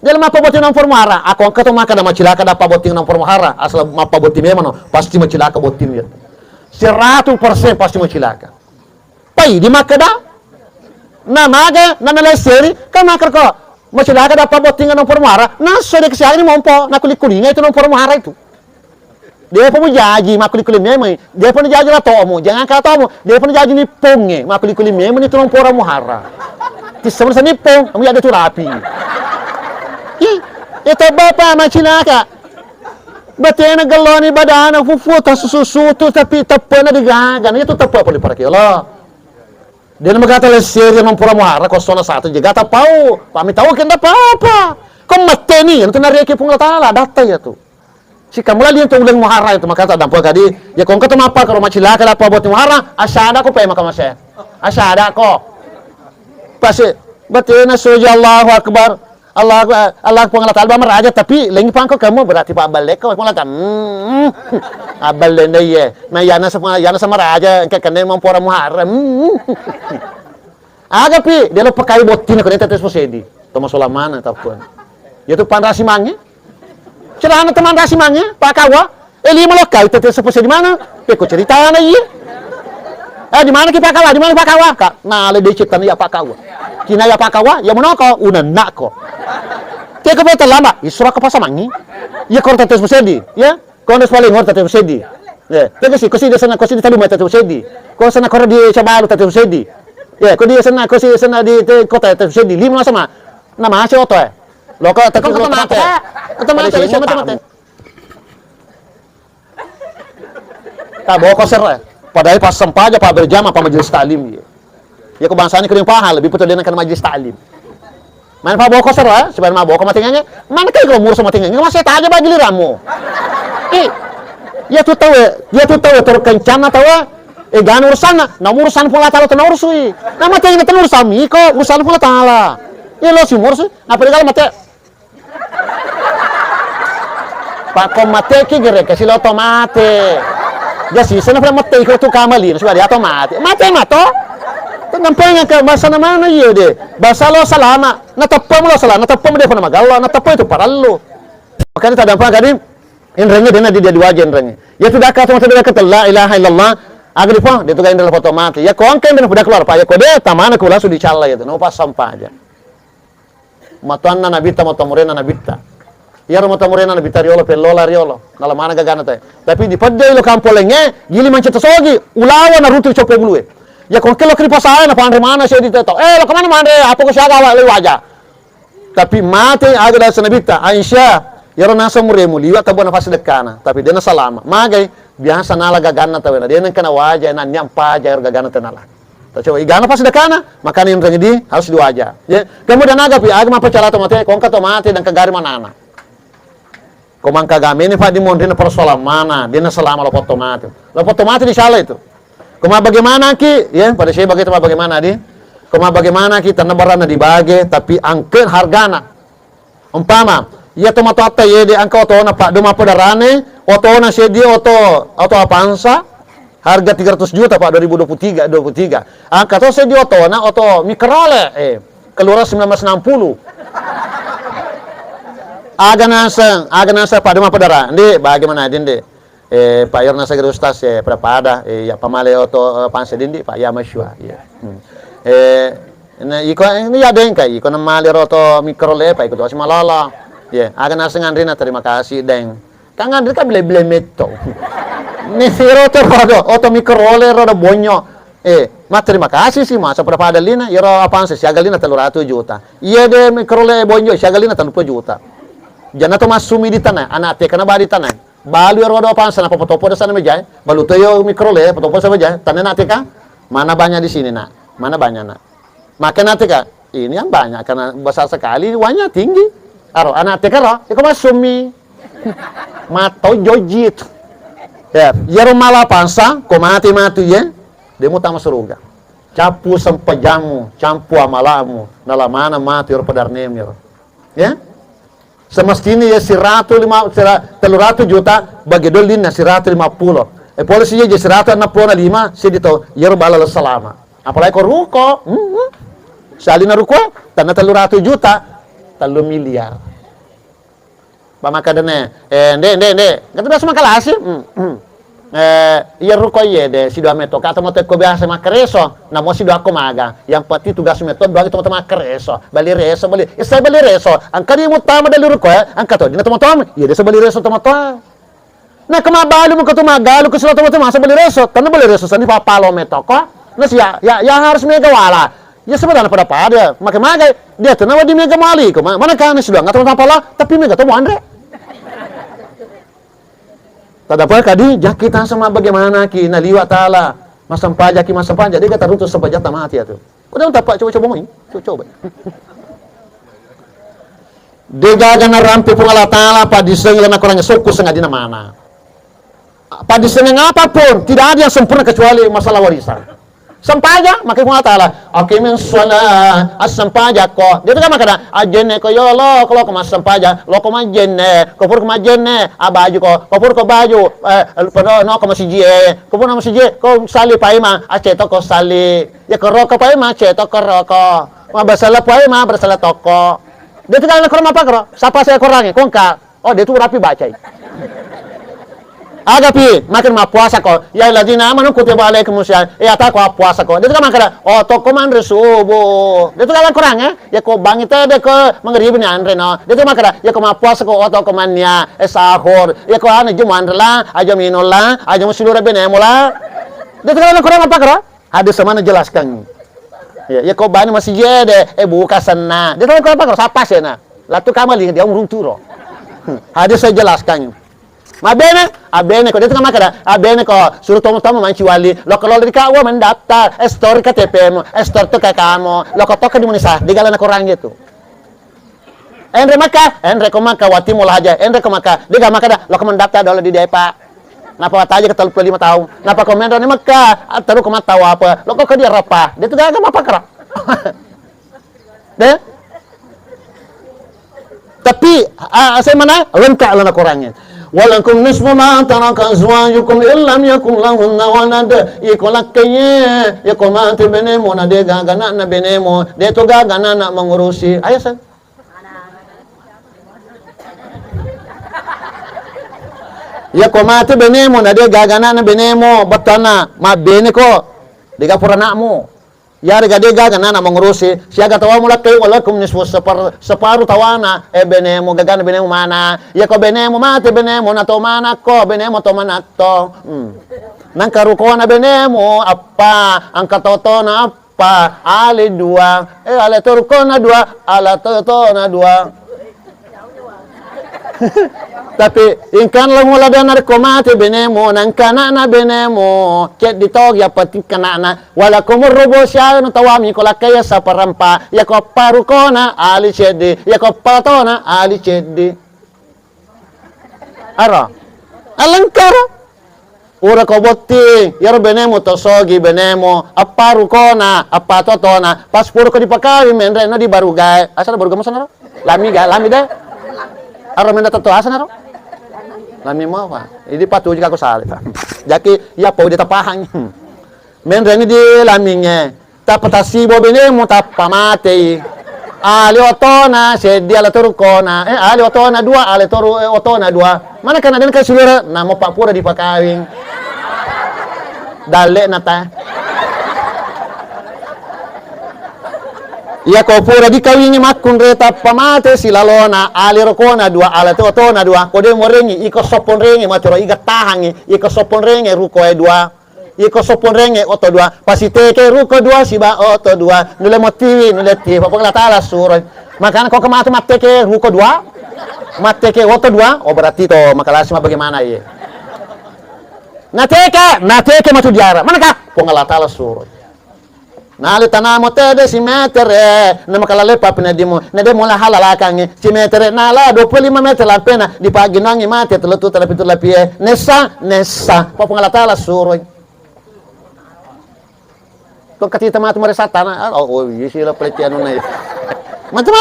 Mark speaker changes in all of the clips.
Speaker 1: Dia mapa botin ng formara. Ako ang katumaka na macilaka da paboting ng formara. Asal mapa botin memang pasti macilaka botin ya. 100% pasti macilaka. Pai di makada. Na maga na naleseri kan makar ko. Macilaka da paboting ng formara. Na so de kasi ni mompo na kulit-kulinga itu ng formara itu. Dia pun jaji makuli-kuli memang. Dia pun jaji lah tomo. Jangan kata tomo. Dia pun jaji ni ponge makuli-kuli memang itu ng formara. Kisah ni pong, kamu ada tu rapi. Ito bapa macilaka. Batena galoni badana fufuta sususutu tapi tappa na digagan. Ito tappa pa para kilo. Dia magata le serie non pura muara kosona satu juga tapau. Pami tahu kenda papa. Kom mateni itu na reke pung latala data ya tu. Si kamu lali itu ulang muara itu makata dampo kadi. Ya kong kata mapa kalau macilaka la pa bot muara asyada ko pa makamase. Asyada ko. Pasti batena soja Allahu akbar. Allah pengalat alba meraja tapi lengi pangko kamu berarti pak balik kau pengalat abal lenda ye na yana sama raja ke kene mampora muharram aga pi dia lo pakai botin ko tetes posedi toma solamana tapun yaitu panrasi mange celana teman rasi mange pak kawa lima lokai tetes posedi mana pe ko cerita na ye di mana ki pak kawa di mana pak kawa kak na le diciptan ya pak kawa kina ya pak kawa ya monoko unan nako Kaya ka pa lama, isura ka pa sa mangi. Ya kau tetes posedi, ya. Kau nes paling hor tetes posedi. Ya, tapi kosi dia sana kosi di taluma tetes posedi. Kau sana kau di Cabalu tetes posedi. Ya, kau dia sana kosi sana di kota tetes posedi. Lima sama. Nama aja oto ya. Lo kau tetes mate. Atau mate, siapa mate? Tak bawa koser ya. Padahal pas sempaja pak berjamaah pak majelis taklim. Ya kebangsaan kering pahal lebih betul dengan majelis taklim. Mana pak bawa koser lah, sebenarnya mau bawa ke matinganya. Mana kayak kalau ngurus matinganya, masih tak aja bagi liramu. Ya tu tahu, dia tu tahu terkencana tahu. Gan urusan, na urusan pula tala tu na urusui. Na matingnya tu urusan mi, kok urusan pula tala. Ya lo si urus, apa dia kalau mate? Pak kau mate ki gere, kasih lo tomate. Ya sih, sana pula mate ikut tu kamali, sudah dia tomate. Mate mato. Nampaknya ke bahasa mana iya deh. Bahasa lo salama, natapam lo salah, natapam dia pernah magalo, natapam itu parallo. Makanya tak dampak kadi, inrengnya dia di wajah inrengnya. Ya tidak kata tidak kata la ilaha illallah, agar dia dia tu kan dalam foto mati. Ya kau angkat dia sudah keluar, pak ya kau dia tamana kau langsung dicala itu, no pas sampah aja. Matuan na nabita, matamurena nabita. Ya matamurena nabita riolo, pelola riolo, nala mana gagana tay. Tapi di pada lo kampolengnya, gili mancet sogi, ulawan na rutu cope bulu. Ya kung kilo kripa saya na pandre mana siya dito. Lo kemana mandre? Apa ko siya gawa wajah. Tapi mati aga dahil sa nabita. Aisyah, yaro nasa muremu liwa tabo na pasidekana. Tapi dia na salama. Magay biasa nala gagana tawe na. Dia nang kana wajah na nyampa yaro gagana tanala. Tacho igana pasidekana, makanya yung di harus diwajah. Ya, kemudian aga pi aga mapacara to mati kung kato mati dan kagari manana. Kumang kagami ni pa di mondre na persoalan mana. Dia na salama lo fotomati. Lo fotomati di sala itu. Kuma bagaimana ki, ya pada saya bagaimana di, kuma bagaimana kita nabaran dibagi, tapi angker hargana. Umpama, ya tomato apa ya di angka oto na pak doma podarane, oto na sedi oto apansa, harga 300 juta pak 2023. Angka to sedi oto na oto mikrole, keluar 1960. Aga nasa pak doma podarane, di bagaimana di. Pak Yorna Sagir Ustaz prepada ya pamale oto panse dindi Pak ya masywa ya na iko ini ya deng kai iko na mali roto mikrole Pak iko malala ya aga nasengan rina terima kasih deng kangan ka bele metto ni roto rodo oto mikrole rodo bonyo ma terima kasih sih masa prepada lina yoro panse siagalina 300 juta iya de mikrole bonyo siagalina 30 juta jana to masumi di tanah anak te kana badi tanah balu yang roda pansa na popo da sana mejay balu toyo mikrole popo sa mejay tanen nate ka mana banyak di sini nak mana banyak nak makan nate ka ini yang banyak karena besar sekali uangnya tinggi aro anak te ka ro iko masumi mato jojit ya yero mala pansa ko mati ya demo tama surga capu sempejamu campu amalamu nalamana mati ro padarnem ya semestinya ya 300 juta bagi dolin na 150. Polisinya jadi 165 sedito yero balal salama. Apalagi ko ruko. Salina ruko tanah 300 juta 3 miliar. Pamaka dene, kata biasa makalasi. Iya ruko iya de, si dua meto, kata mau teko biasa makareso, na mo si dua ako maga, yang pati tugas meto, dua kita mau makareso, bali reso, saya bali reso, angkari mo tama dali ruko ya, angkato, di na tomo, iya desa bali reso tomo. Na kamabalo mo kato magalo, kasi tomo masa bali reso, tanah bali reso, sani papalo meto ko, na siya, ya harus mega wala, ya sebenarnya pada, makai dia tuh nawa di mega mali, mana kan si dua, nggak tomo pala, tapi mega tomo Andre. Tadapal kadi kita sama bagaimana ki naliwa taala masampaja ki masampaja dia kata rutus sampaja tamati atu. Kuda tapak coba main, coba. Dega gana rampi pungala taala padiseng lana kurangnya suku sengadina mana. Padiseng apapun tidak ada yang sempurna kecuali masalah warisan. Sampaja makai pungala taala. Oke men sholat as-sampaja ko. Dia tu kan makana ajenne ko yo lo kalau ko mas sampaja lo ko majenne ko pur ko majenne abaju ko pur ko baju pano no ko masije ko pur no masije ko sali paima aceto ko sali ya ko roko paima aceto ko roko ma basala paima basala toko. Dia tu kan kurang apa kro siapa saya kurangnya kongka oh dia tu rapi baca. Agapi makin ma puasa ko ya ladina amanu kutiba alaikumusya ya ta ko puasa ko dia kan makana oh to ko man resubo dia tu kan kurang ya ko bangita de ko mangribi ni andre no dia tu makana ya ko ma puasa ko to ko mania sahur ya ko ana juman la aja minola aja musulura benemola dia tu kan kurang apa kro hadis mana jelaskan ya ko bani masih jede buka sana dia tu kan apa kro sapa sena latu kamali dia urung turo hadis saya jelaskan. Abene ko dito ka makada abene ko suruh tomo manci wali lo kalau di kawo mendaftar store KTP mo store to kakamo lo ko toka di munisa di galana korang gitu endre ko maka wati mula aja endre ko maka di ga makada lo ko mendaftar dolo di depa napa wata aja ke 35 tahun napa komendo ni maka taru ko mata apa lo ko dia rapa dia tu ga apa kara deh tapi saya mana lengkap lana korangnya. Walakum nisfu ma taraka azwajukum illam yakun lahunna walad ikolak kaya yakomate benemo na de gagana na benemo de to gagana na mengurusi ayasan yakomate benemo na de gagana na benemo batana ma bene ko de gapura nakmu ya rega de gagana na mengurusi siaga tawa mulak kay walakum nisfu separu tawana benemo gagana benemo mana ya ko benemo mate benemo na to mana ko benemo to manakto nang karuko na benemo apa ang katoto na apa ali dua ale turko na dua ala toto na dua tapi ingkan lang wala dan narkomate benemo nang kana na benemo ket ditog ya pati kana na wala kumurbo siya no tawami ko lakaya sa parampa ya ko parukona ali chedi ya ko patona ali chedi ara alangkara ura ko botti yar benemo to sogi benemo aparukona apatotona pas puro ko dipakawi menre no di barugay asal baruga mo sanaro lami de aro menda tato asan aro lami mo apa ini patu jika aku salah jaki ya pau dia tapahang men reni di lamingnya tapatasi bo benemo tapamate ali otona sedi ala turukona ali otona dua ali toru otona dua mana kan ada kasulura namo pak pura dipakawing dalle nata ya ko pura dikawingi makkun reta pamate silalona ali rokona dua ala totona dua kode morengi iko sopon rengi matoro iga tahangi iko sopon rengi ruko e dua iko sopon rengi oto dua pasiteke ruko dua siba oto dua nule motivi nule ti pokoknya tala suro makanya kok kematu mateke ruko dua mateke oto dua oh berarti to makalasi mah bagaimana ye nateke matu diara manakah pokoknya tala suro nali tanamo tede si metere nama kalale papi na demo la halala kangi si metere nala 25 meter la pena di pagi nangi mate teletu telepitu la pie nessa papo ngalatala suroy ko katita matu mare satana oh yisi la peletian na macam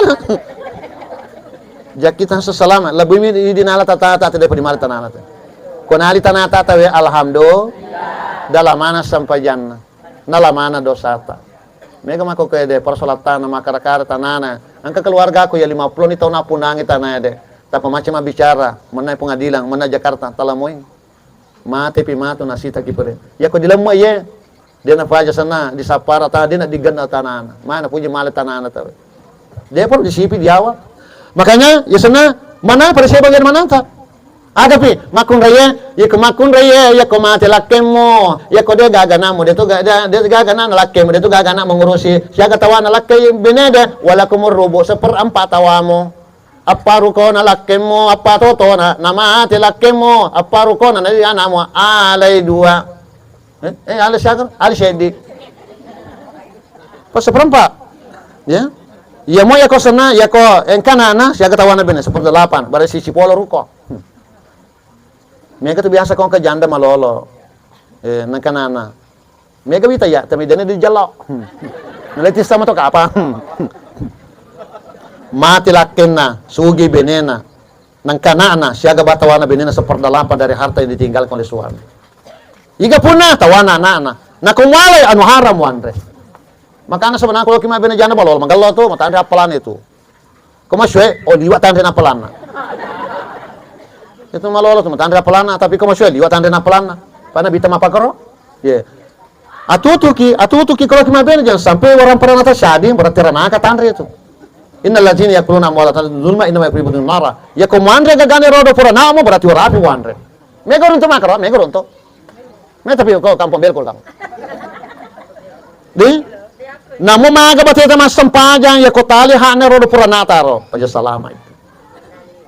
Speaker 1: jakita sesalama lebih mi di nala tata tede di mare tanala ko nali tanata tawe alhamdulillah dalam mana sampai jannah nala mana dosata mega mako kede persolatan makarakara tanana angka keluarga aku ya 50 ni tahun apunangi tanah de Tapi macam bicara, mana pengadilan, mana Jakarta, talamoy. Mati pimato nasita kipere. Ya ko dilamma ye. Dia na paja sana di sapara ta dia na diganda tanana. Mana punya malet tanana ta. Dia pun disipi diawal. Makanya ya sana mana pada saya bagian mana ta? Ada pi makun raya, ya ko makun raya, ya ko mati lakemo, ya ko dia gagana mo, dia gagana na lakemo, dia gagana mengurusi. Siya katawa na lakke beneda wala kumurubo seperempat tawamo. Apa ruko na lakemo, apa toto na mati lakemo, apa ruko na naliana mo alay dua. Alay siya kan? Alay siya di. Pas seperempat. Ya. Ya mo ya ko sana, ya ko enkanana, siya katawa na bene seperdelapan, bare si Cipolo ruko. Mereka tu biasa kau ke janda malolo, nang kanana. Mereka bita ya, tapi dia di jalok. Naleti sama tu apa? Mati lakenna, sugi benena, nang kanana, siaga batawana benena seperdelapan dari harta yang ditinggalkan oleh suami. Iga punna tawana anak-anak. Nak kumwalay anu haram wandre. Makanya sebenarnya kalau kita bena janda malolo, magalo tu, mata ada apalan itu. Kumaswe, oh liwat tanda apalan. Itu malolo tu tanda pelana tapi kamu sudah liwat tanda pelana pana bita mapakaro ye atutuki kalau kima ben jangan sampai orang pernah nata syadi berarti ranaka tanda itu innal ladzina yakuluna amwalatan zulma inna yakuluna nara ya komandre gagane rodo pura namo berarti rapi wandre mego runto makaro mego runto me tapi kau kampung belkol kamu di namo maga bateta mas sampajang ya kotali hane rodo pura nataro aja salama itu.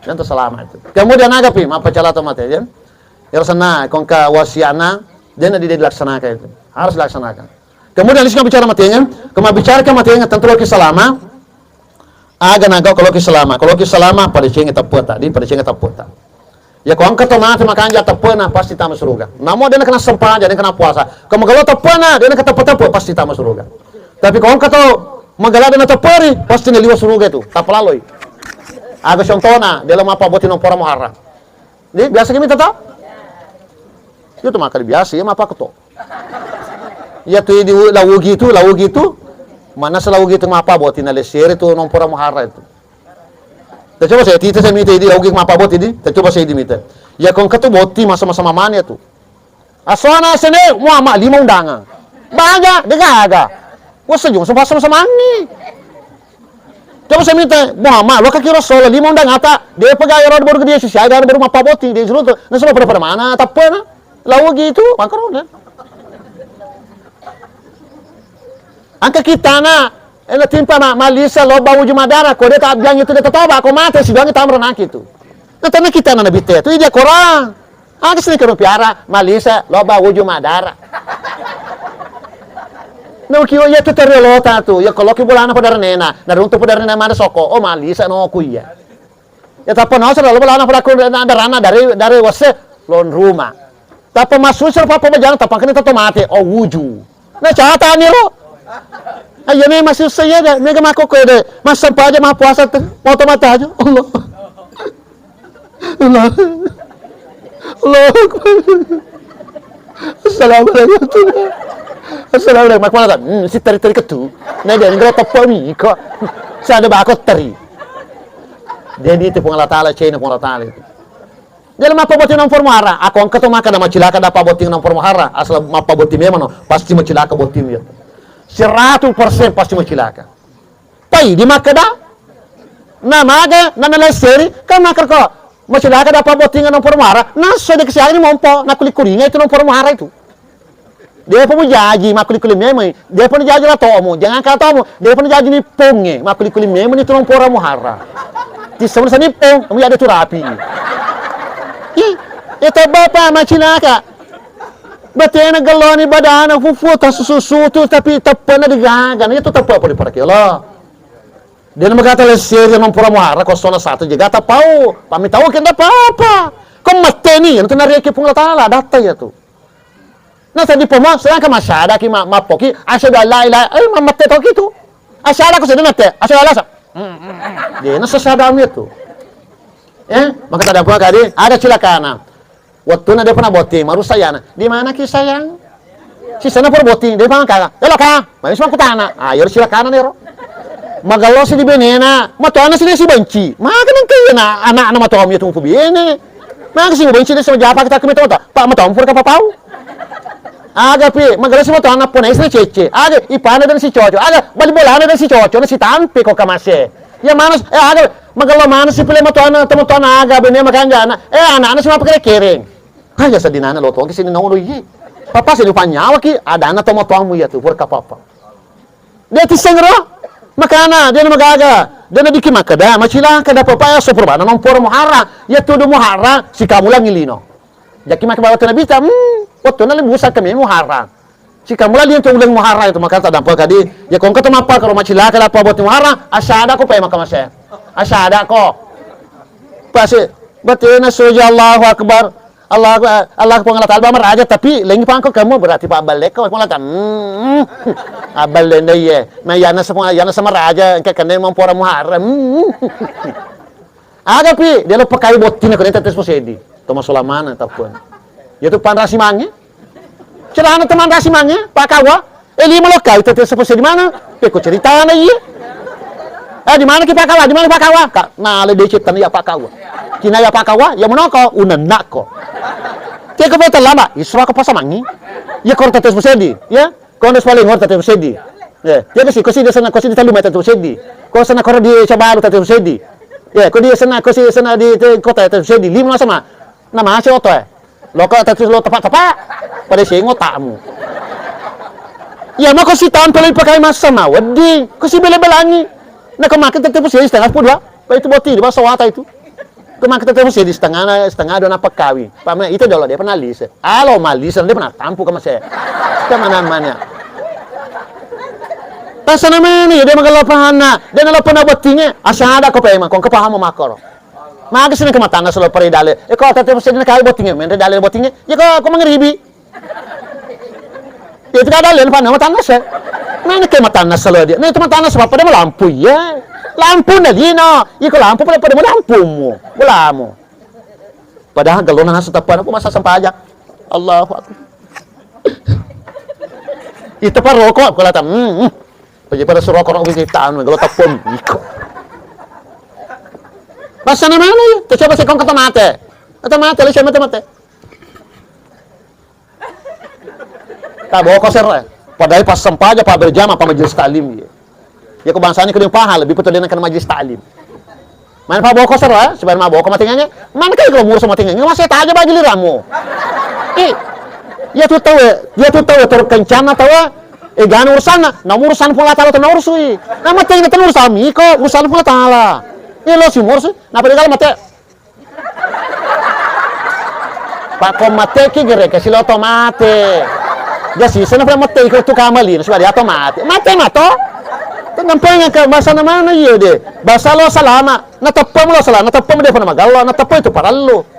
Speaker 1: Contoh selama itu. Kemudian agapi, apa cala mate ya? Yarsana kongka wasiana dan dilaksanakan itu. Harus dilaksanakan. Kemudian lisnya bicara matenya, bicara ke matenya tentu loki selama. Aga naga kalau ki selama pada cengi taputa, pada cengi taputa. Ya kau angkat mate makanya tapuna pasti tamu surga. Namun dia kena sempat, dia kena puasa. Kamu kalau tapuna, dia kena tapu pasti tamu surga. Tapi kau angkat magala dan tapuri pasti neliwa surga itu. Tapalaloi. Aga contohna dalam apa buat pora muharram. Di biasa kita tahu? Itu makan biasa ya apa keto. Ya tu di lawugi itu mana selawugi itu apa buat lesir itu pora muharram itu. Coba saya tita saya minta di lawugi apa buat ini, coba saya diminta. Ya kong ketu boti masa-masa mamanya tu. Aswana sene muama 5 undangan. Banyak degaga. Wah sejung sama-sama ni. Coba saya minta, Muhammad, lo kira solo 5 undang ata, dia pegawai roda baru dia sisi, ada baru mapa boti, dia suruh tuh, nasi lo pada mana, tapi na, lalu gitu, makanya. Angka kita na, timpa malisa lo bawa jumadara, kau dia tak bilang itu dia tahu, aku mati sih bilang kita merenak itu. Nah tanah kita na nabite, itu dia korang. Angka sini kerja piara, malisa lo bawa jumadara. No kiyo ya tu terelota tu ya kalau kibulana pada nena na runtuh pada nena mana soko oh malisa no kuya ya tapi no selalu bulana pada ku ada rana dari wase lon rumah tapi masuk sel papa jangan tapi kena tato mati oh wuju na cata ni lo ayo me masuk saya dah mega mako ko de mas sampai aja mah puasa foto mata aja Allah Allah Allah Assalamualaikum Assalamualaikum mak mana si tari ketu nah dia nggak tahu ni kok saya ada bakot tari dia itu pengalatala cina pengalatala itu dalam apa botin nom formara aku angkat maka nama cilaka dapat botin nom formara asal apa botin memang pasti mencilaka botin ya 100% pasti mencilaka pai di maka dah nah maga nana leseri kan makar kok mencilaka dapat botin nom formara nah sudah kesehatan ini mompo nak kulit kuringnya itu nom formara itu. Dia pun jaji makuli-kuli memang. Dia pun jaji lah tomu. Jangan kata tomu. Dia pun jaji ni pongnya. Makuli-kuli memang itu orang pora muhara. Di sebenarnya ni pong, kamu ada tu rapi. Itu bapa macilaka. Batena galoni badana fufuta susu tu tapi tapana digagan. Itu tapa apa di para kilo. Dia nak kata lesir yang pora muhara kosona satu jaga tapau. Pami tahu kena apa-apa. Kau mati ni, nanti nari ekip pengelatala data ya tu. Nah tadi pemah sedangkan masyarakat ki mapoki asyhadu alla ilaha illallah mate to gitu. Asyhadu ko sedang mate. Asyhadu alla. Dia nasa sadam itu. Maka tadi apa kali ada cilakana. Waktu na dia pernah boting, maru sayana. Di mana ki sayang? Si sana pur boting, dia pang kaka. Elo ka, manis mang kutana. Ayo cilakana ni ro. magalo si di benena, matona si si banci. Maka nang kaya na anak matom ya tung pubiene. Maka si banci di sa japa kita kami tota. Pak matom fur ka papau. Aga pi, magalo si matona po na isna cece. Aga ipana dan si coco. Aga balibolana dan si coco na si tampe ko kamase. Ya manos aga magalo manos si pile matona tamotona aga bene makanja na. Anak si mapakere kering. Haya sa dinana lo to kasi ni naulo yi. Papa si lupanyawa ki ada na tomotomu ya tu fur ka papa. Dia tisengro. Makana dia na magaga. Dia na diki makada, macila kada papa ya so perbana nompor muhara. Ya tudo muhara si kamu lang ilino. Jaki makbawa na bita. Waktu na limbusa kami muhara. Si kamu lang yung tulang muhara itu makata dampal kadi. Ya kung ka tumapa karo macila kada pa bot muhara, asyada ko pa makamase. Asyada ko. Pasi batina soja Allahu akbar. Allah pengalat alba meraja tapi lagi pangko kamu berarti pak balik kau pengalatan abal lenda ye na yana sama raja engke kene mampora muharram aga pi dia lo pakai botina ko tetes posedi toma solamana tapon ya tu panrasi mange cerana teman rasi mange pakawa eli molokai tetes posedi mana pe ko cerita na ye di mana ki pakawa di mana pakawa ka na le decet tan ya pakawa kina ya pakawa ya monoko unanak ko Kaya ko lama, isra ko pa sa mangi. Ya korta tes musedi, ya. Kono paling horta tes musedi. Ya, dia kasi dia sana kasi di taluma tes musedi. Ko sana kor di Chabalu tes musedi. Ya, ko dia sana di kota tes musedi. Lima sama. Nama si oto Loko tes lo tepat-tepat. Pada singo tamu. Ya, mako si tahun pala pakai mas sama. Wedi, ko si bele-belangi. Na kumakit tes musedi setengah pudwa. Pa itu boti di bawah sawata itu. Kemarin kita masih di setengah dona pekawi. Paman itu dulu dia pernah lise. Alo malis dia pernah tampu ke masih. Kemana-mana. Pas namanya dia magalo pahana. Dia nalo pernah botinya. Asyada ko pa emang kung kapahamo makoro. Maga sini kematana solo pare dale. Ko tete masih dia kali botinya. Men dale botinya. Ya ko mangribi. Itu kada len pa na matana sa. Mana ke matana solo dia. Nah itu matana sa pa dia lampu ya. Lampu na lino. Iko lampu pada lampu mo. Wala mo. Padahal galo na sa tapuan ako masasampaya. Allahu Akbar. Ito pa roko ko lata. Pwede para sa roko na ubikitaan mo. Galo tapon. Iko. Basta naman yun. Ito siya ba si kong katamate? Katamate. Alis siya matamate. Tabo ko sir. Padahal pas sampaja pa berjama pa majelis ta'lim. Ya kebangsaan ko yung pahal, lebih betul din kan majelis ta'lim. Mana pa boko sir sebenarnya boko matinganya. Mana kayo gumuro sa matinganya? Masih taja ba giliramo. Ya tu tahu tur kencana tahu. Gano urusan na urusan pula talo na urusui. Na mating na urusan mi ko urusan pula tala. Lo si urus na pwede mate. Pa ko mate ki gere kasi lo tomate. Jadi sana pala mate ko tu kamali na suwari tomate. Mate mato. Nampay nga basa naman na iyo de. Basa lo salama. Natapam lo salama. Natapam dia pa na magalo. Natapam itu paralo.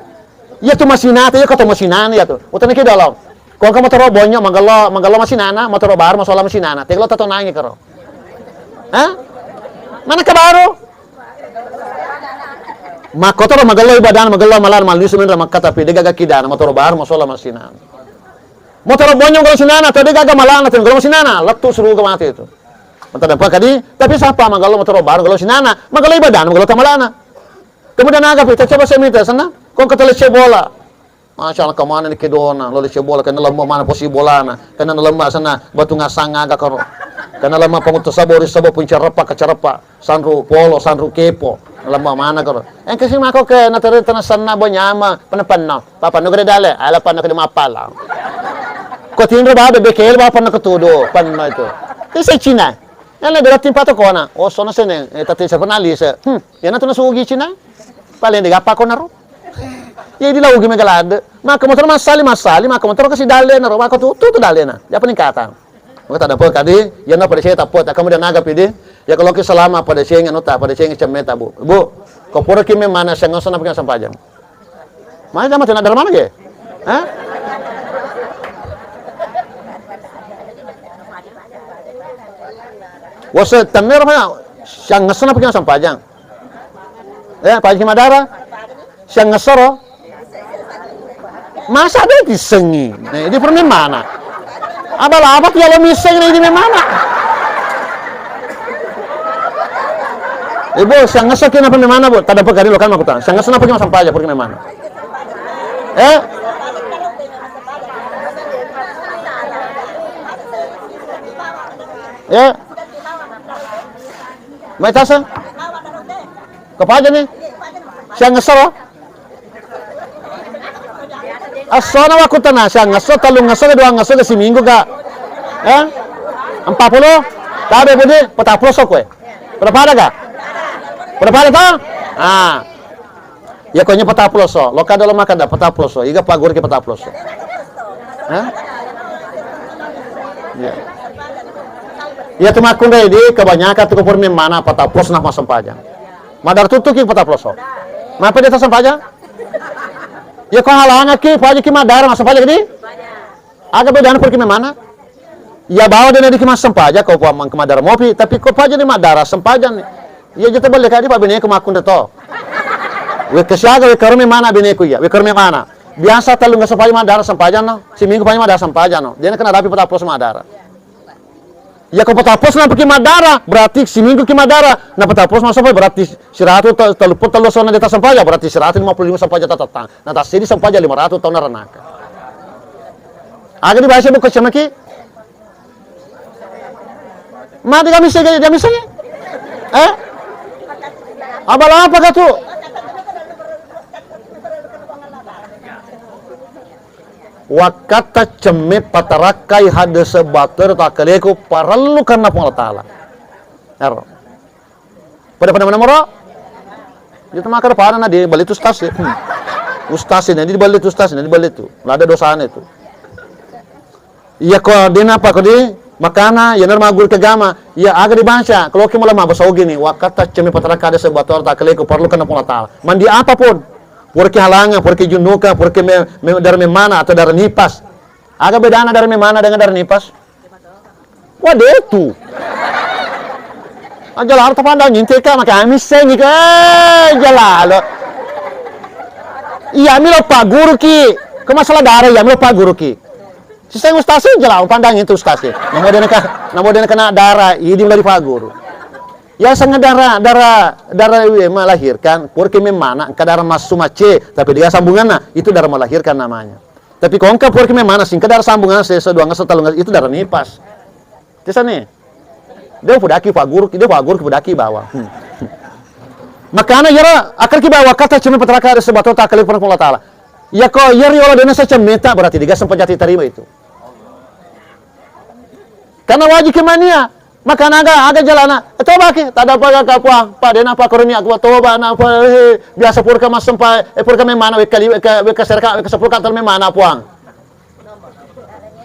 Speaker 1: Iya tu masinata. Iya kata masinana ya tu. Utan na kidalaw. Kung ka mataro bonyo. Magalo masinana. Mataro bar. Masola masinana. Teglo tatonangin karo. Ha? Mana ka baro? Makotoro magalo ibadan. Magalo malar. Malisumin ra magkatapi. Di gagakidana. Mataro bar. Masola masinana. Mataro bonyo magalo sinana. Tadi gaga malana. Magalo masinana. Latu suruh ka mati itu. Mata pa kadi, tapi siapa magalo motoro bar, magalo sinana, magalo ibadan, magalo tamalana. Kemudian agak kita coba semita sana, kung katalis bola. Masya Allah kemana ni kedona, lalu bola kena lemah mana posisi bola na, kena lemah sana batu ngasang agak karo, kena lemah pengutus sabori sabo pun carapa, sanru polo, sanru kepo, lemah mana karo. Kasi mako ke natari tanah sana bonyama, panapanna, papa nugre dale, ala panna kena mapala. Kau tinggal babe bekel bapak nak ketudo, panna itu. Itu Cina. Yan na darating pa to ko na. O so na sene tati sa panalis. Yan na to nasugi China. Palen diga pa ko na ro. Ye di laugi megalad. Maka motor masali maka motor kasi dale na ro. Maka tu dale na. Ya peningkatan. Maka tada po kadi yan na pada siya tapot. Kamu dan naga pidi. Ya kalau ki selama pada siya ngano ta pada siya ngecemeta bu. Bu, ko pura ki me mana siya ngoso na pikan sampajang. Mana jama tena dalam mana ge? Hah? Wasa tamer mana siyang ngasana pagyan sampajang. Pajang madara siyang ngasoro. Masa ada disengi. Nah, di permen mana? Abal-abal ya lo miseng na di mana? Ibu, siang ngesok na mana bu? Tada pagari lo kan makutan. Siang ngesok na pagi masam paja pergi mana? May tasa? Kapaja nih? Siang ngesok? Asona wakutan na siang ngesok, talung ngesok, dua ngesok si minggu ka? 40? Tabe budi, 40 sok we. Berapa ada ka? Berapa ada ta? Ya konya 40 so. Lo kada lo makada 40 so. Iga pagur ke 40 so. Ya. Ya tumakun di kebanyakan tu kupur mana 40 nah masam pajang. Madar tutuk ki 40 so. Mapa dia tasam pajang? Ya kau halangan ki pajang ki madar masam pajang di? Agak beda pergi mana? Ya bawa dia di kemas sempaja kau puang ke madar mopi, tapi kau pajang di madara sempajan. Ya jatuh balik kadi pak bini kemakun deto. We kesiaga we karume mana bini ku ya, we karume mana? Biasa talung nggak sempaja madara sempajan no, si minggu pajang madara sempajan no. Dia kena rapi 40 madara. Ya kau 40 na pergi madara, berarti si minggu ki madara, na 40 masuk berarti 100 teluput telus na deta sempaja, berarti 155 sempaja tatang. Na tas sini sempaja 500 tahun ranaka. Aga di bahasa buku cemaki? Mati kami segala jam misalnya? Abala apa katu? Wakata ceme patarakai hade sebater takaleku paralu karena Allah Ta'ala. Ero. Pada mana moro? Itu makar pada di balik itu stasi. Ustasi di balik itu stasi, di balik itu. Lada dosaan itu. Iya kok dina apa kok di? Makana ya normal guru kegama ya agak dibaca kalau kita mulai mabas gini wakata cemi patraka ada sebator tak keleku perlu kena Allah Ta'ala mandi apapun porque halanga porque junuka porque dari mana atau dari nipas agak bedana dari mana dengan dari nipas waduh itu aja lah harta pandang nyintika maka amis sengi ke jalalo iya milo pak guru ki ke masalah darah ya milo pak guru ki sistem ustasi jelas pandang itu ustasi. Namo dia kena darah, ini dari pagur. Ya sangat darah melahirkan. Porque memana ke darah masumace, tapi dia sambungannya itu darah melahirkan namanya. Tapi kalau engkau porque memana sing ke darah sambungan sesuatu setalungan itu darah nipas. Bisa nih. Dia pudaki pagur, dia pagur ke pudaki bawah. Makanya ya akar ki bawah kata cuma petraka ada sebato tak kali Allah Ta'ala. Ya kok ya riola dena saja meta berarti dia sempat jati terima itu. Karena wajib kemania, maka agak jalana. Toba ki, tada paga kapwa, pada napa kornia aku toba napa biasa purka mas sampai purka memana wekali weka serka weka sepuluh kantor memana puang.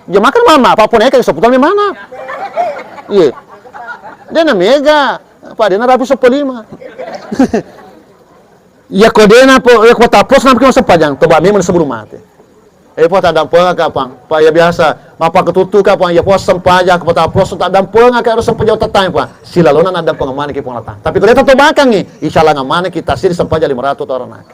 Speaker 1: Ya makan mama, apapun ya kayak sepuluh memana. Iya. Dia mega, pada rapi 15. Ya kodena po ya kota pos nampi masa pajang, toba memang sebelum mati. Po tak dampang kapang, pa ya biasa, mapa ketutu kapang ya pos sempaja kota pos tak dampang ka harus sempaja tatang pa. Sila lona na dampang mana ki pong tapi kalau to bakang ni, insyaallah ngamane kita sini sempaja 500 orang nak.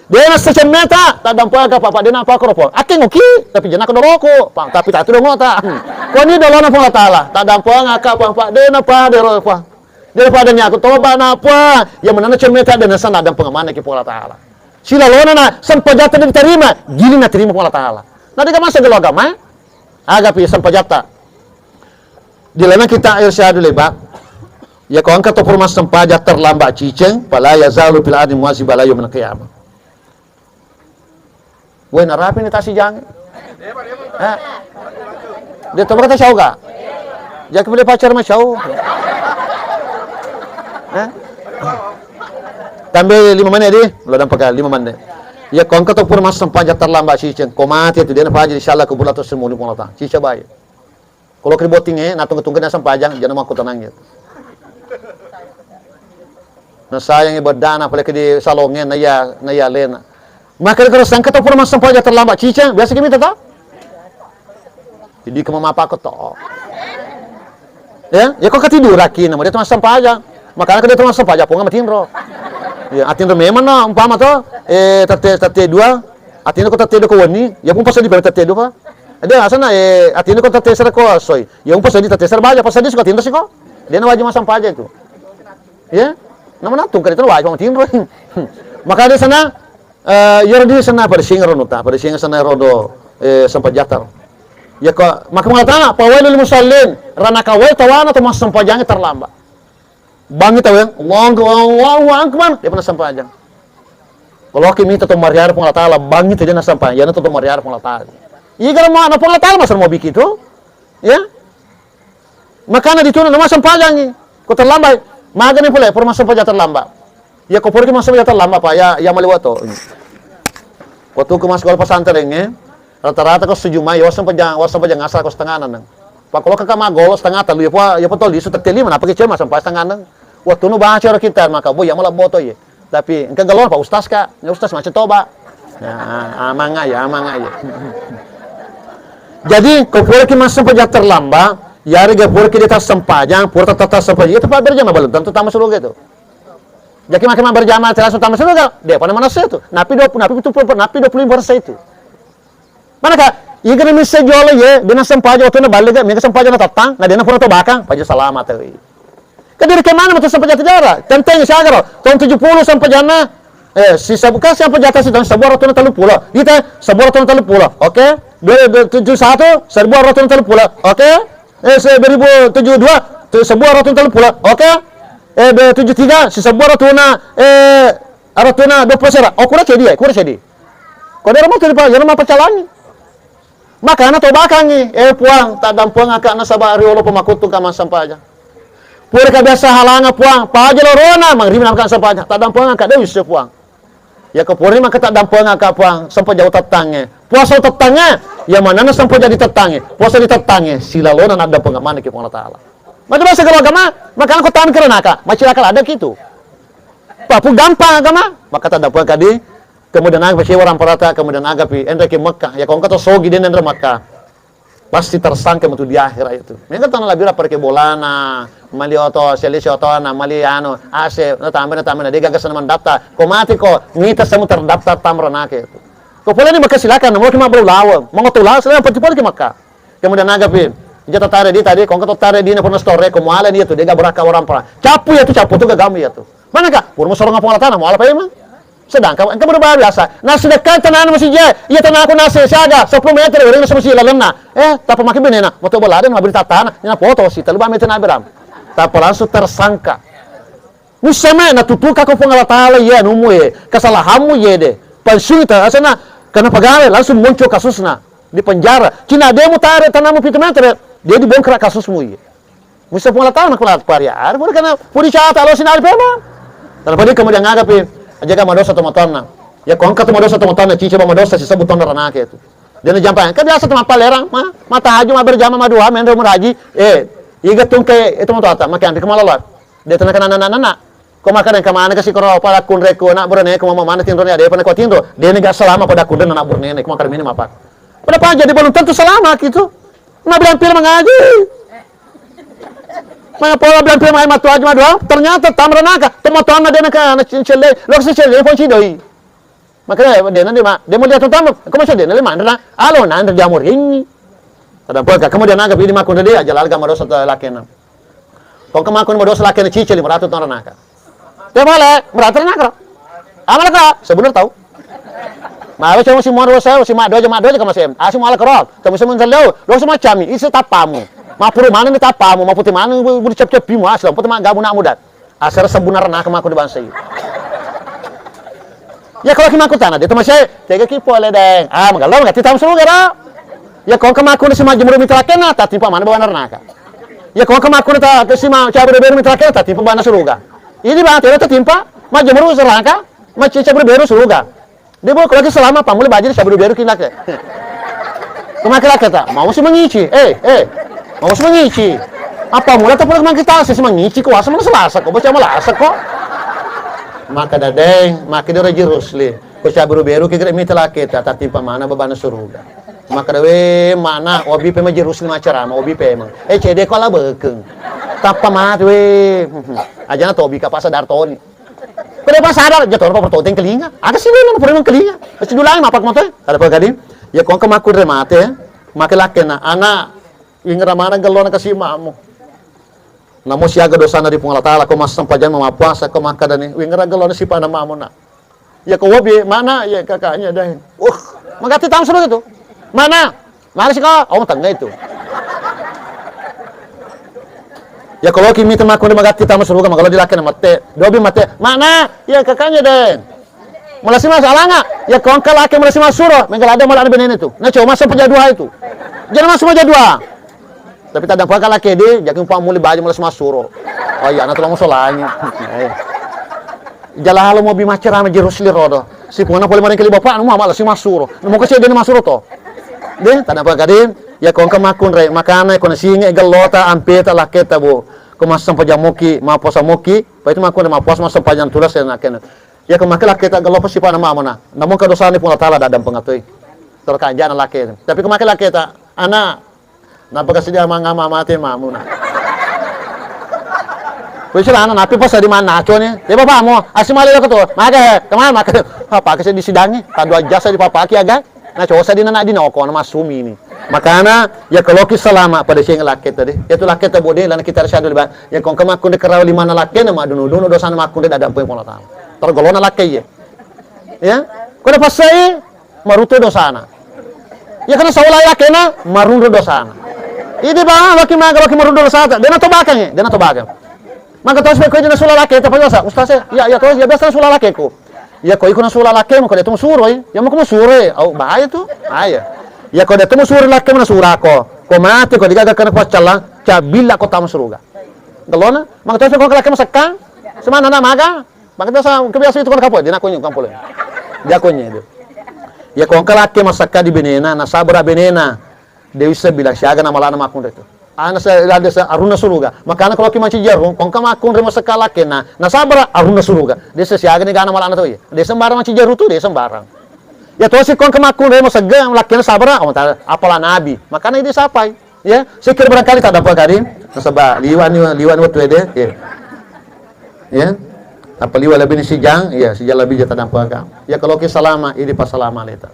Speaker 1: Dia na sa meta, tak dampang ka papa dia na pa ko po. Aking oki, tapi jena ko doroko, pang tapi tak tu ngota. Ko ni dolona pong Ta'ala, tak dampang ka pang pa dia na pa dero pa. Daripada aku toba na apa yang menana cemeta dan sana dan pengamana ki Allah Ta'ala. Sila lona na sampajata diterima, gini na terima Allah Ta'ala. Nanti ka masa gelo agama, agak pi sampajata. Dilema kita irsyadu leba. Ya kau angkat topur mas sampajat terlambat ciceng, pala ya zalu fil ardi muazibala yaumil qiyamah. Woi narapi ni tasi jang. Dia toba kata syau ka? Jangan boleh pacar mas syau. Tambah 5 menit di, lo dan pakai 5 menit. Ya kau angkat topur mas sampajat terlambat ciceng, kau mati itu dia nak pajar insyaallah kubur atau semua ni pun Allah. Cica baik. Kalau keribotingnya, natung-tungkan na sampajang, jangan mau aku tenang gitu. Nah sayang berdana apalagi di salongen naya lena. Maka terus angkat topur mas sampajat terlambat ciceng, biasa kimi tak? Jadi kemama apa aku toh? Ya kau ketidur lagi, nama dia tuh mas sampajang. Makanya dia tuh mas sampajang, punga matinro. Ya atinro memang na umpama toh, tate dua, atinro ko tate do ko wani, ya pun pasal di tate do pa. Ada asana atinro ko tate sera ko soy. Ya pun pasal di tate sera baja, pasal di suka atinro sih ko. Dia na wajib mas sampajang itu. Ya, naman natung ka dito waj pang tinro. Maka di sana yordi sana persinga ronuta, persinga sana rodo sampajatar. Ya ko maka mengatakan pawailul musallin rana kawai tawana to mas sampajang terlambat. Bangi tahu yang Allahu akbar dia pernah sampajang. Kalau kimi to mariar pang latala bangi to dia na sampajang to mariar pang latala. Igar mo ana pang latala mas mo bikito. Ya. Makanya dituna nama sampajang ko terlambat. Magani pula por mas sampajang terlambat. Ya ko por mas sampajang terlambat pa ya maliwato. Waktu ke mas sekolah pesantren rata-rata ko 7 Mei wasan pajang asal ko setengah nang. Pa kalau kakak magol setengah talu ya potol di sutet kelima apa kecil mas sampai setengah nang. Waktu nu bahasa orang kita maka boy yang malah boto ya. Tapi engka galon Pak Ustaz kak, ya Ustaz macam toba. Ya amanga ya. Jadi ko pura ki mas sampajang terlambat, yari ga pura ki dita sampajang, pura tata sampajang itu pa berjamaah belum tentu tamu suruh gitu. Jadi makin berjamaah terus tamu suruh dia pada mana itu? Napi 20% itu. Manakah igana misse jolo ye dina sampaja otona ballega mega sampaja na tatang na dina pura to bakang paja salamat euy kadir ke mana mata sampaja tejara tenteng sagaro tahun 70 sampajana sisa buka sampaja si tahun 130 kita 130 oke 2071 130 oke 2072 130 oke 73 si 130 aratuna 20 okura cedi kode ramo tadi pa yana mapacalani maka na to bakangi puang tak dampuang akak na sabari olo pemakutu ka sampaja pura ka biasa halanga puang paja lorona mangrim na kan sampaja tak dampuang akak dewi se puang ya ke puri maka tak dampuang akak puang sampaja utatangnya puasa utatangnya ya mana na sampaja di tetangnya puasa di tetangnya sila lona na dampuang mana ki Allah taala macam bahasa kalau agama maka aku tahan kerana akak macam akal ada gitu papu gampang agama maka tak dampuang kadi kemudian agapi orang perata kemudian agapi enda ke Mekah ya kau kata sogi den enda Mekah pasti tersangka itu di akhirat itu mereka tanah labira perke bolana mali oto selisi oto na mali anu ase na tambah dia gagas na mendaftar ko mati ko ngita semu terdaftar tamrana ke itu ko pula ni Mekah silakan mau kima bro lawa mau tu lawa selain pati ke Mekah kemudian agapi jata tare di tadi kau kata tare di na pernah store ko muala dia tu dia gabraka orang para capu tu gagamu ya tu mana kak pur sorong apa tanah muala pa emang sedangkan engkau berbahaya biasa. Nah sedekah tanah masih je, iya tanah aku nasi saja 10 meter, orang masih masih lalena. Tapi makin benena, mau tu bola ada, mau berita tanah, nyana foto sih, terlalu banyak tanah beram. Tapi langsung tersangka. Musama na tutuka ko pengalatala ya numu kesalahanmu ya deh. Pensiun itu asana karena pegawai langsung muncul kasusnya di penjara. Cina dia mau tarik tanahmu 7 meter, dia dibongkar kasusmu ya. Musa pengalatala nak pelat pariar, bukan karena puri cata lo sinar pema. Tapi kemudian ngagapi ajaga madosa tomatona ya kongka tu madosa tomatona cici ba madosa si sebuton ranake itu dia jampang kan biasa tu lerang mata haji ma berjama madua mendo meraji iga tungke itu mau tata makan di kemalala dia tenakan anak ko makan ka mana kasi koro para kun reko nak brone ko mana tindro ni ada pana ko tindro dia ni ga selama pada kuda anak brone ko makan minum apa pada pa jadi belum tentu selama gitu na bilang pil mengaji mana pola bilang pil mai matu aja madua ternyata tamranaka tomatona dia nak cincele lo cincele pun cidoi makanya dia nanti dia mau lihat tamu kamu sudah dia lima anda alo nanti dia mau ini ada apa kemudian agak ini makun dia aja larga madosa lakena kau kemakun madosa lakena cincele meratu tamranaka dia boleh meratu tamranaka amal ka sebenar tahu Mawe cuma si moro saya si mado aja kamu sem asim ala kerol kamu sem menjeleu lo semacam ini tapamu mapuru mana ni tapamu maputi mana budi cep pimu aslam puti mana gabu nak mudat asar sebunar nak maku di bangsa ya kalau kimaku tanah dia temasai tega kipo le deng magalau ngati tamu seru gara ya kalau kemaku ni si majemur mitra kena tati pa mana bawa naka ya kalau kemaku ni ta si ma cabur beru mitra kena tati pa mana suruga ini bang tera timpa majemur serangka maci cabur beru suruga dia boleh kalau selama pamule bajir cabur beru kinak ya kemakin kata mau si mengici mau si mengici apa mula tak pernah kita sih mengici kok asal mana selasa kok baca malasa kok maka dadeng maka dia raji rusli ko cabur beru kira mitla kita tati pa mana babana suruga maka dewe mana obi pe maji rusli macarama obi pe emang cede ko la bekeung tapa mat we ajana to obi ka pasadar toni pada pasadar jatuh apa pertoteng kelinga ada sih lu pernah kelinga pasti dulang mapak motor ada apa gading ya kok kemakur remate maka lakena anak ingra mana galona kasih mamu Namo siaga dosa na di pung Allah Ta'ala ko mas sampajan mamapuasa ko makadani wingra galon si pana mamona. Ya ko wabi mana ya kakaknya dahin. Magati tang suruh itu. Mana? Mana sih kau? Oh tangga itu. Ya kalau kimi teman aku magati tang suruh kalau dilakukan mate. Dobi mate. Mana? Ya kakaknya dahin. Mulai si mas alanga. Ya kau angkat laki mulai si mas suruh. Menggal ada malah benen itu. Nah coba masa penjadua itu. Jangan masuk penjadua. Tapi tak ada apa laki dia, jadi upah muli baju mulai semasuro. Oh iya, nanti langsung solanya. Jalan halo mau bimacer ame jerus lirodo. Si puna boleh maring kali bapak, mau malah si masuro. Mau kasih dia masuro to. Deh, tak ada apa kadin. Ya kau kemakun re, makana kau singe galota ampeta laketa bu. Kau masam pajamuki, maposa muki. Pak itu makun mapos masam pajang tulas ya naken. Ya kau makan laketa galota si pana mamona. Namun kedosa ni pun tala dadam pengatui. Terkanjana laketa. Tapi kau makan laketa, anak. Napaka siya mga mamati mamuna. Pwede sila napi pa sa di man nacho ni. Di ba pa mo? Asimali ko to. Maka, kaman maka. Papa kasi di sidangi. Kadwa jasa di papaki agad. Nacho sa di na dinoko na masumi ni. Makana ya kalau selama pada siang laket tadi. Ya tu laket ta bode lan kita rasyado di ba. Ya kung kamakun de karaw lima na laket na maduno dosa na makun de dadam po yung tao. Tergolong na laket ya. Kung napasay maruto dosa na. Ya kana sa wala yakena marundo dosa na. Ini ba waki marundo dosa ta. Dena tobakan ya, dena tobakan. Maka tos be ko dina sula lake ta payosa. Ustaz ya tos ya biasa sula lake ko. Ya ko ikuna sula lake mo ko deto suroi. Ya mo ko suroi. Au bahaya tu. Bahaya. Ya ko deto suri lake mo sura ko. Ko mati ko digaga kana ko cala cabila ko tamu suruga. Galona, maka tos ko lake mo sakka. Semana na maga. Maka tos kebiasa itu kan kapo dina ko nyu kampole. Dia ko nyu. Ya ko lake masakka di benena na sabra benena. Dewi bilang siaga na malana makun itu. Ana sa ada sa aruna suruga. Makana kalau ki manci jarum, kong ka makun remo sekala kena. Na sabra aruna suruga. Desa siaga ni gana malana to ya. Desa sembarang manci jaru tu desa sembarang. Ya to si kong ka makun remo sega lakena sabra apalah nabi. Makana ini sapai. Ya, sikir barangkali tak dapat kadim. Nasaba liwan waktu ede. Ya. Ya. Apa liwan lebih ni sijang, ya sijang lebih jata dapat kam. Ya kalau ki salama ini pas salama leta.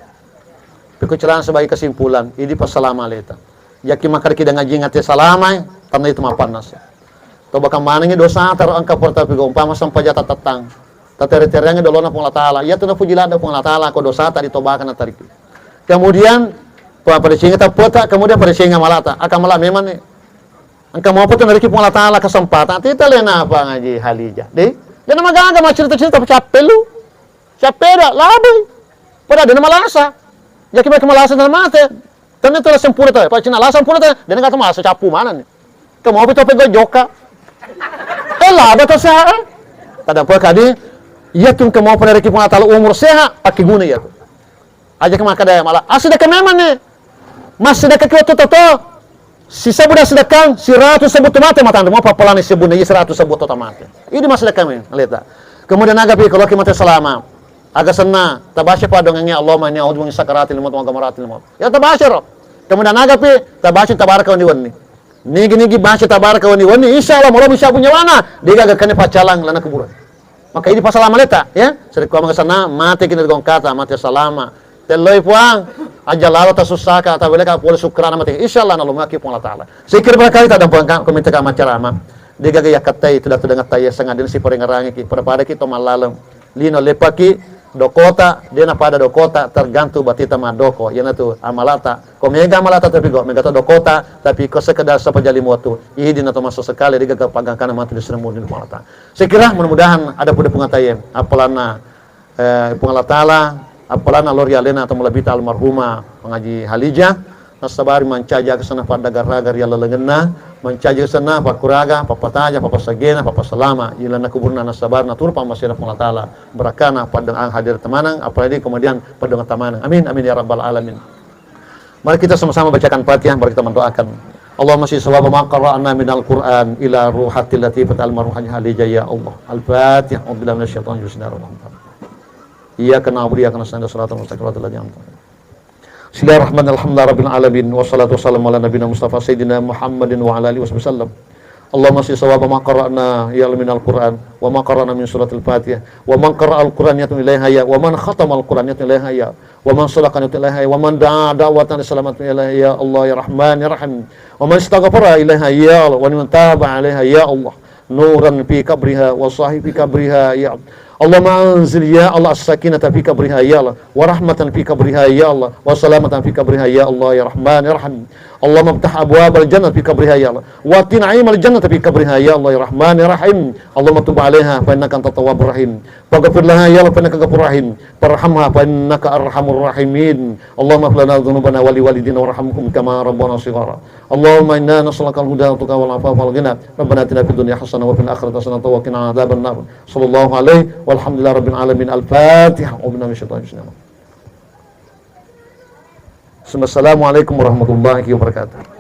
Speaker 1: Kekucilan sebagai kesimpulan, ini pas salama leta. Yaki makar kita ngaji ngati salamai, karena itu mapan nas. To bakam manangi dosa taruh angka porta pigo umpama sampai jata tatang. Tateri-teriannya dolona pun Allah Ta'ala. Ya tu na pujilada pun Allah Ta'ala ko dosa tadi tobakan na tariki. Kemudian pada singa tapota, kemudian pada singa malata. Akan malah memang ni. Angka mau pun nariki pun Allah Ta'ala kesempatan. Tita lena apa ngaji halija. Deh, jangan magaga cerita-cerita capek lu. Capek dah, labai. Pada dia malasa. Ya kita kemalasan dan mate. Tanda itu sempurna tu. Pak Cina lah sempurna tu. Dia nak malasa capu mana ni? Kamu apa tu pegawai joka? Lah, betul sah. Tada apa kadi? Ya tu kamu apa dari kita tahu umur sehat pakai guna ya tu. Aja ke makadaya malah. Sedekah memang ni. Mas sedekah kita tu. Sisa budak sedekah, si ratu sebut mate mata mau papalan sebut ni 100 sebut mate. Ini mas sedekah memang. Lihat. Kemudian agapi kalau kita selama. Agak senang, tabasya pa dongengnya Allah ma niya udmong sakaratil maut wa gamaratil maut. Ya tabasya ro. Kemudian agapi tabasya tabaraka wa niwani. Nigi basya tabaraka wa niwani insyaallah mau bisa punya wana. Dia gak kena pacalang lana kuburan. Maka ini pasal amaleta ya. Sedek ko mga sana mati kini gong kata mati salama. Teloy puang ajalalo ta susaka ta wala ka pole sukrana mati. Insyaallah na lumaki pun Allah Taala. Sikir berkali ta dampang komite ka macarama. Dia gak yakatai tidak dengat taya sangadin si porengarangi ki pada kita malalem. Lino lepaki dokota dia na pada dokota tergantung batita madoko yana tu amalata ko mega amalata tapi go mega to dokota tapi ko sekedar sapajali motu ini na to masuk sekali dia gagang kana matu di seremu di malata saya kira mudah-mudahan ada pada pengataya apalana pengalat taala apalana lori alena atau mulabita almarhuma pengaji halija nasabari mancaja kesana pada gar-gar ya lelengena mancaja kesana pakuraga papataja papasagena papasalama ilana kuburna nasabar natur pamasira pun taala berakana pada hadir temanang apalagi kemudian pada temanang amin amin ya rabbal alamin. Mari kita sama-sama bacakan Fatihah mari kita mendoakan Allahumma sholli wa ma qara'na minal Qur'an ila ruhatil latifat almarhumah halijah ya Allah. Al-Fatihah. A'udzubillahi minasyaitonir rajim. Iyyaka na'budu wa iyyaka nasta'in shiratal mustaqim shiratal ladzina an'amta 'alaihim. Bismillahirrahmanirrahim. Alhamdulillahirabbil alamin wassalatu wassalamu ala nabiyina Mustafa sayyidina Muhammadin wa ala alihi wasallam. Allahumma si sawaba ma qara'na ya minal Qur'an wa ma qara'na min suratil Fatihah wa man qara'al Qur'an yatun ilaiha ya wa man khatamal Qur'an yatun ilaiha ya wa man sadaqan yatun ilaiha ya wa man da'a da'watan salamatun ilaiha ya Allah ya Rahman ya Rahim wa man istaghfara ilaiha ya Allah wa man taba 'alaiha ya Allah nuran fi kabriha wa sahibi kabriha ya Allahumma anzil ya Allah as-sakinata fi kabriha ya Allah wa rahmatan fi kabriha ya Allah wa salamatan fi kabriha ya Allah ya Rahman ya Rahim Allahumma iftah abwabal jannah fi kabriha ya Allah wa tin'imal jannata fi kabriha ya Allah ya Rahman ya Rahim Allahumma tub 'alaiha fa innaka antat tawwabur rahim waghfir laha ya Allah fa innaka ghafurur rahim warhamha fa innaka arhamur rahimin Allahumma ighfir lana dhunubana wa liwalidina warhamhum kama rabbana shighara Allahumma inna nas'aluka al-huda wa tuqa wal 'afafa wal ghina rabbana atina fid dunya hasanah wa fil akhirati hasanah wa qina adzaban nar sallallahu alaihi walhamdulillahi rabbil alamin al-fatihah wa billahi minasyaitonir rajim Assalamualaikum warahmatullahi wabarakatuh.